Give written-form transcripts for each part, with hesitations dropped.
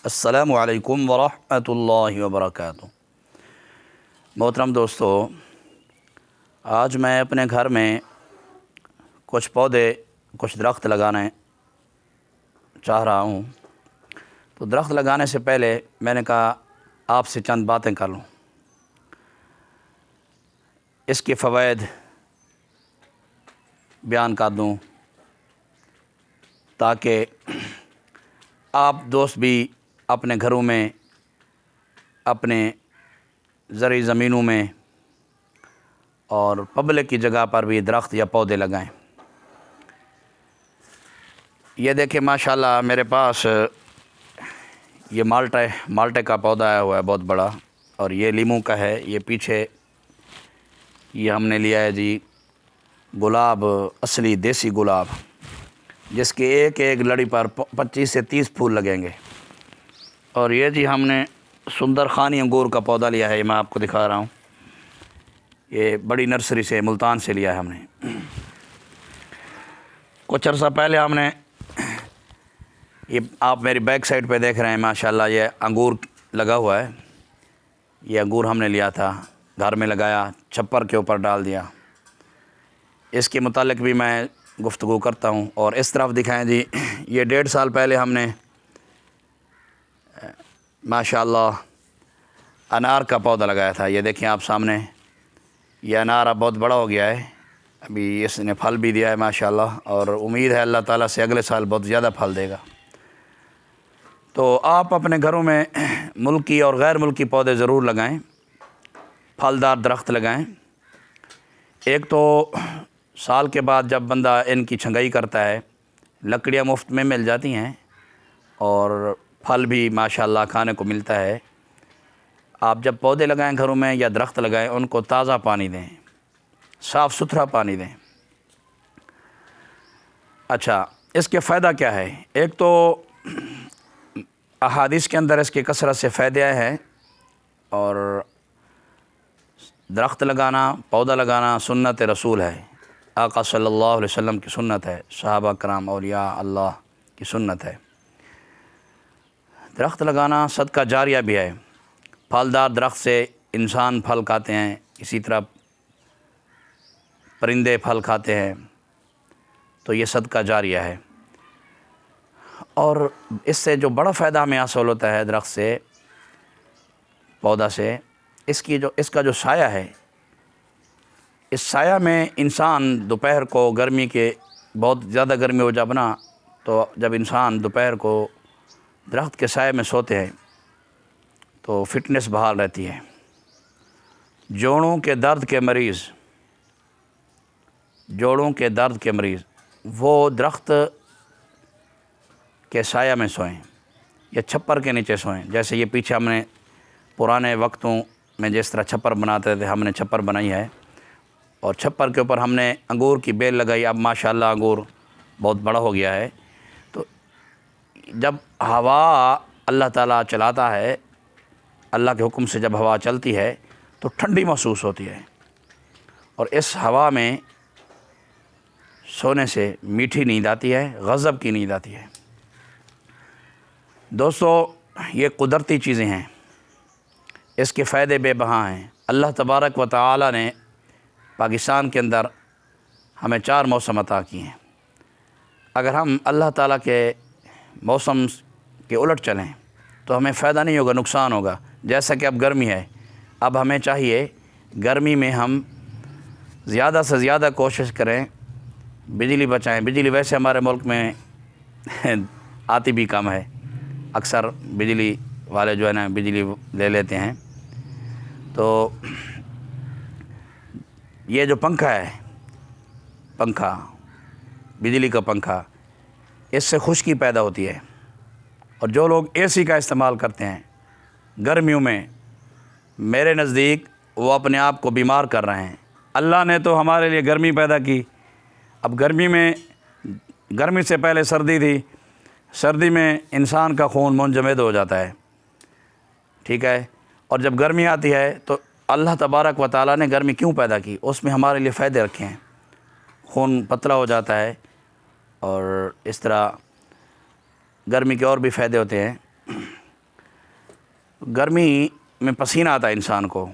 السلام علیکم ورحمۃ اللہ وبرکاتہ۔ محترم دوستو، آج میں اپنے گھر میں کچھ پودے کچھ درخت لگانے چاہ رہا ہوں۔ تو درخت لگانے سے پہلے میں نے کہا آپ سے چند باتیں کر لوں، اس کے فوائد بیان کر دوں تاکہ آپ دوست بھی اپنے گھروں میں، اپنے زرعی زمینوں میں اور پبلک کی جگہ پر بھی درخت یا پودے لگائیں۔ یہ دیکھیں ماشاءاللہ میرے پاس یہ مالٹے کا پودا آیا ہوا ہے بہت بڑا، اور یہ لیموں کا ہے۔ یہ پیچھے یہ ہم نے لیا ہے جی گلاب، اصلی دیسی گلاب، جس کے ایک ایک لڑی پر 25 سے 30 پھول لگیں گے۔ اور یہ جی ہم نے سندر خانی انگور کا پودا لیا ہے، یہ میں آپ کو دکھا رہا ہوں۔ یہ بڑی نرسری سے، ملتان سے لیا ہے ہم نے۔ کچھ عرصہ پہلے ہم نے، یہ آپ میری بیک سائڈ پہ دیکھ رہے ہیں ماشاءاللہ یہ انگور لگا ہوا ہے۔ یہ انگور ہم نے لیا تھا، گھر میں لگایا، چھپر کے اوپر ڈال دیا۔ اس کے متعلق بھی میں گفتگو کرتا ہوں۔ اور اس طرف دکھائیں جی، یہ 1.5 سال پہلے ہم نے ماشاءاللہ انار کا پودا لگایا تھا۔ یہ دیکھیں آپ سامنے، یہ انار اب بہت بڑا ہو گیا ہے، ابھی اس نے پھل بھی دیا ہے ماشاءاللہ، اور امید ہے اللہ تعالیٰ سے اگلے سال بہت زیادہ پھل دے گا۔ تو آپ اپنے گھروں میں ملکی اور غیر ملکی پودے ضرور لگائیں، پھلدار درخت لگائیں۔ ایک تو سال کے بعد جب بندہ ان کی چھنگائی کرتا ہے، لکڑیاں مفت میں مل جاتی ہیں اور پھل بھی ماشاءاللہ کھانے کو ملتا ہے۔ آپ جب پودے لگائیں گھروں میں یا درخت لگائیں، ان کو تازہ پانی دیں، صاف ستھرا پانی دیں۔ اچھا، اس کے فائدہ کیا ہے؟ ایک تو احادیث کے اندر اس کے کثرت سے فائدے آئے ہیں، اور درخت لگانا، پودا لگانا سنت رسول ہے، آقا صلی اللہ علیہ وسلم کی سنت ہے، صحابہ کرام اولیاء اللہ کی سنت ہے۔ درخت لگانا صدقہ جاریہ بھی ہے۔ پھلدار درخت سے انسان پھل کھاتے ہیں، اسی طرح پرندے پھل کھاتے ہیں، تو یہ صدقہ جاریہ ہے۔ اور اس سے جو بڑا فائدہ ہمیں حاصل ہوتا ہے درخت سے، پودا سے، اس کا جو سایہ ہے، اس سایہ میں انسان دوپہر کو، گرمی کے بہت زیادہ گرمی ہو جب نا، تو جب انسان دوپہر کو درخت کے سائے میں سوتے ہیں تو فٹنس بحال رہتی ہے۔ جوڑوں کے درد کے مریض وہ درخت کے سایہ میں سوئیں یا چھپر کے نیچے سوئیں۔ جیسے یہ پیچھے ہم نے پرانے وقتوں میں جس طرح چھپر بناتے تھے، ہم نے چھپر بنائی ہے، اور چھپر کے اوپر ہم نے انگور کی بیل لگائی۔ اب ماشاءاللہ انگور بہت بڑا ہو گیا ہے۔ تو جب ہوا اللہ تعالیٰ چلاتا ہے، اللہ کے حکم سے جب ہوا چلتی ہے تو ٹھنڈی محسوس ہوتی ہے، اور اس ہوا میں سونے سے میٹھی نیند آتی ہے، غضب کی نیند آتی ہے۔ دوستو، یہ قدرتی چیزیں ہیں، اس کے فائدے بے بہا ہیں۔ اللہ تبارک و تعالیٰ نے پاکستان کے اندر ہمیں 4 موسم عطا کیے ہیں۔ اگر ہم اللہ تعالیٰ کے موسم کے الٹ چلیں تو ہمیں فائدہ نہیں ہوگا، نقصان ہوگا۔ جیسا کہ اب گرمی ہے، اب ہمیں چاہیے گرمی میں ہم زیادہ سے زیادہ کوشش کریں، بجلی بچائیں۔ بجلی ویسے ہمارے ملک میں آتی بھی کم ہے، اکثر بجلی والے جو ہے نا بجلی لے لیتے ہیں۔ تو یہ جو پنکھا ہے، بجلی کا پنکھا، اس سے خشکی پیدا ہوتی ہے، اور جو لوگ اے سی کا استعمال کرتے ہیں گرمیوں میں، میرے نزدیک وہ اپنے آپ کو بیمار کر رہے ہیں۔ اللہ نے تو ہمارے لیے گرمی پیدا کی، اب گرمی سے پہلے سردی تھی، سردی میں انسان کا خون منجمد ہو جاتا ہے، ٹھیک ہے، اور جب گرمی آتی ہے تو اللہ تبارک و تعالیٰ نے گرمی کیوں پیدا کی؟ اس میں ہمارے لیے فائدے رکھے ہیں۔ خون پتلا ہو جاتا ہے، اور اس طرح گرمی کے اور بھی فائدے ہوتے ہیں۔ گرمی میں پسینہ آتا ہے انسان کو،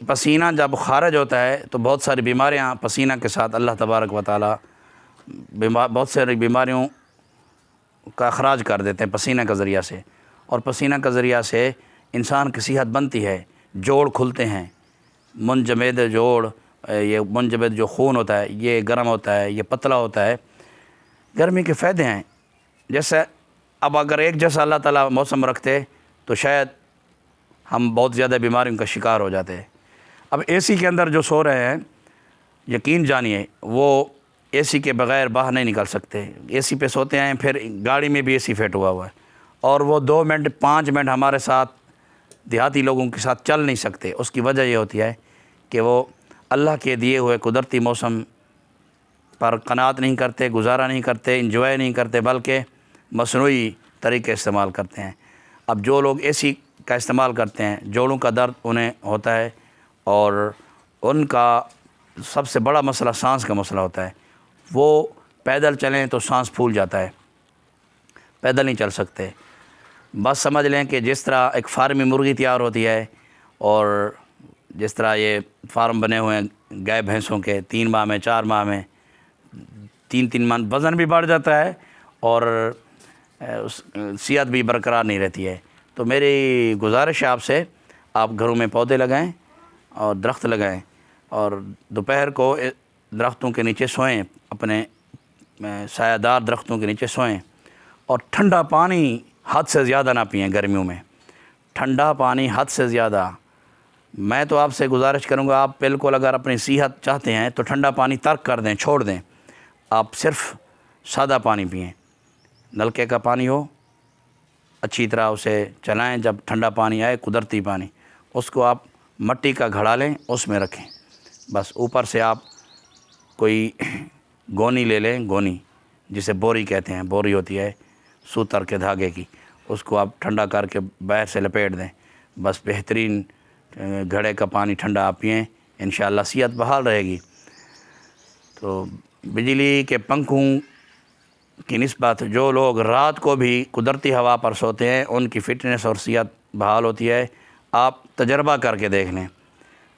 پسینہ جب خارج ہوتا ہے تو بہت ساری بیماریاں پسینہ کے ساتھ اللہ تبارک و تعالی بہت ساری بیماریوں کا اخراج کر دیتے ہیں پسینہ کا ذریعہ سے، اور پسینہ کا ذریعہ سے انسان کی صحت بنتی ہے، جوڑ کھلتے ہیں، منجمد جوڑ، یہ منجمد جو خون ہوتا ہے یہ گرم ہوتا ہے، یہ پتلا ہوتا ہے۔ گرمی کے فائدے ہیں، جیسے اب اگر ایک جیسا اللہ تعالیٰ موسم رکھتے تو شاید ہم بہت زیادہ بیماریوں کا شکار ہو جاتے ہیں۔ اب اے سی کے اندر جو سو رہے ہیں، یقین جانیے وہ اے سی کے بغیر باہر نہیں نکل سکتے، اے سی پہ سوتے ہیں، پھر گاڑی میں بھی اے سی فٹ ہوا ہے، اور وہ 2 منٹ 5 منٹ ہمارے ساتھ دیہاتی لوگوں کے ساتھ چل نہیں سکتے۔ اس کی وجہ یہ ہوتی ہے کہ وہ اللہ کے دیے ہوئے قدرتی موسم پر قناعت نہیں کرتے، گزارا نہیں کرتے، انجوائے نہیں کرتے، بلکہ مصنوعی طریقے استعمال کرتے ہیں۔ اب جو لوگ اے سی کا استعمال کرتے ہیں، جوڑوں کا درد انہیں ہوتا ہے، اور ان کا سب سے بڑا مسئلہ سانس کا مسئلہ ہوتا ہے۔ وہ پیدل چلیں تو سانس پھول جاتا ہے، پیدل نہیں چل سکتے۔ بس سمجھ لیں کہ جس طرح ایک فارمی مرغی تیار ہوتی ہے، اور جس طرح یہ فارم بنے ہوئے ہیں گائے بھینسوں کے، 3 ماہ میں 4 ماہ میں 3 ماہ وزن بھی بڑھ جاتا ہے، اور صحت بھی برقرار نہیں رہتی ہے۔ تو میری گزارش ہے آپ سے، آپ گھروں میں پودے لگائیں اور درخت لگائیں، اور دوپہر کو درختوں کے نیچے سوئیں، اپنے سایہ دار درختوں کے نیچے سوئیں، اور ٹھنڈا پانی حد سے زیادہ نہ پئیں گرمیوں میں، ٹھنڈا پانی حد سے زیادہ۔ میں تو آپ سے گزارش کروں گا، آپ بالکل اگر اپنی صحت چاہتے ہیں تو ٹھنڈا پانی ترک کر دیں، چھوڑ دیں، آپ صرف سادہ پانی پئیں، نلکے کا پانی ہو، اچھی طرح اسے چلائیں، جب ٹھنڈا پانی آئے قدرتی پانی، اس کو آپ مٹی کا گھڑا لیں، اس میں رکھیں، بس اوپر سے آپ کوئی گونی لے لیں، گونی جسے بوری کہتے ہیں، بوری ہوتی ہے سوتر کے دھاگے کی، اس کو آپ ٹھنڈا کر کے باہر سے لپیٹ دیں، بس بہترین گھڑے کا پانی ٹھنڈا آپ پئیں، انشاءاللہ صحت بحال رہے گی۔ تو بجلی کے پنکھوں کی نسبت جو لوگ رات کو بھی قدرتی ہوا پر سوتے ہیں، ان کی فٹنس اور صحت بحال ہوتی ہے۔ آپ تجربہ کر کے دیکھ لیں،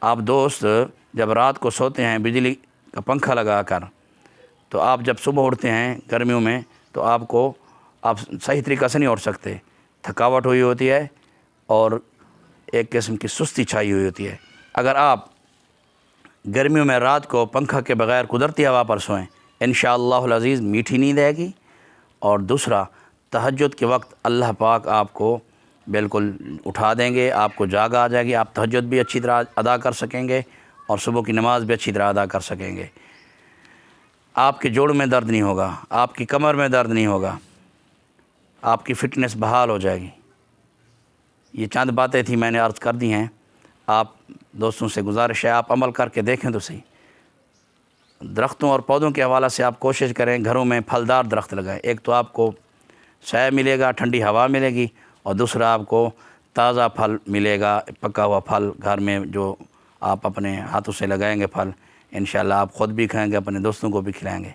آپ دوست جب رات کو سوتے ہیں بجلی کا پنکھا لگا کر، تو آپ جب صبح اٹھتے ہیں گرمیوں میں تو آپ صحیح طریقہ سے نہیں اٹھ سکتے، تھکاوٹ ہوئی ہوتی ہے، اور ایک قسم کی سستی چھائی ہوئی ہوتی ہے۔ اگر آپ گرمیوں میں رات کو پنکھا کے بغیر قدرتی ہوا پر سوئیں، انشاءاللہ العزیز میٹھی نیند آئے گی، اور دوسرا تہجد کے وقت اللہ پاک آپ کو بالکل اٹھا دیں گے، آپ کو جاگ آ جائے گی، آپ تہجد بھی اچھی طرح ادا کر سکیں گے، اور صبح کی نماز بھی اچھی طرح ادا کر سکیں گے۔ آپ کے جوڑ میں درد نہیں ہوگا، آپ کی کمر میں درد نہیں ہوگا، آپ کی فٹنس بحال ہو جائے گی۔ یہ چند باتیں تھیں، میں نے عرض کر دی ہیں، آپ دوستوں سے گزارش ہے آپ عمل کر کے دیکھیں تو صحیح۔ درختوں اور پودوں کے حوالے سے آپ کوشش کریں گھروں میں پھلدار درخت لگائیں، ایک تو آپ کو سایہ ملے گا، ٹھنڈی ہوا ملے گی، اور دوسرا آپ کو تازہ پھل ملے گا، پکا ہوا پھل گھر میں جو آپ اپنے ہاتھوں سے لگائیں گے پھل، انشاءاللہ آپ خود بھی کھائیں گے، اپنے دوستوں کو بھی کھلائیں گے۔